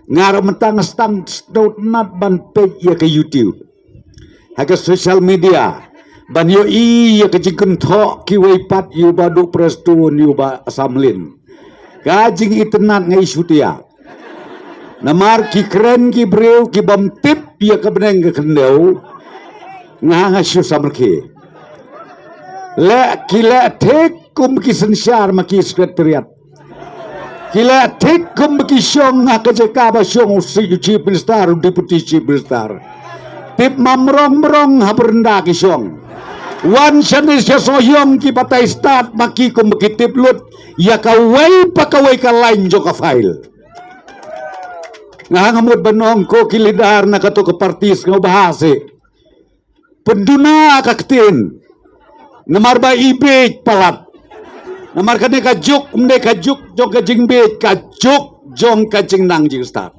ngar mentang stang stout nat ban page ya ke YouTube haga social media ban yo ya ke jingkun thok ki wei pat yu ba du prestu yu ba samlin ka jing itenat ngai sutia namar ki kren ki breu ki bam tip ya ke beneng ke kendau nga syu samrke le kila tek kum ki sensyar maki sekretariat kila tek kum ki syong nga kejeka ba syong si chief minister deputy chief minister tip mamrong ha berenda ki syong wan shanis ya soyong ki patai start maki kum ki tip lut ya kawai pakawai ka lain jo ka file nga ngamut banong ko kilidar na kato ka partis nga bahase penduna kaktin namar ba ibig palat namar kane ka juk mde ka juk jong ka jingbit ka juk jong ka jingnang jing start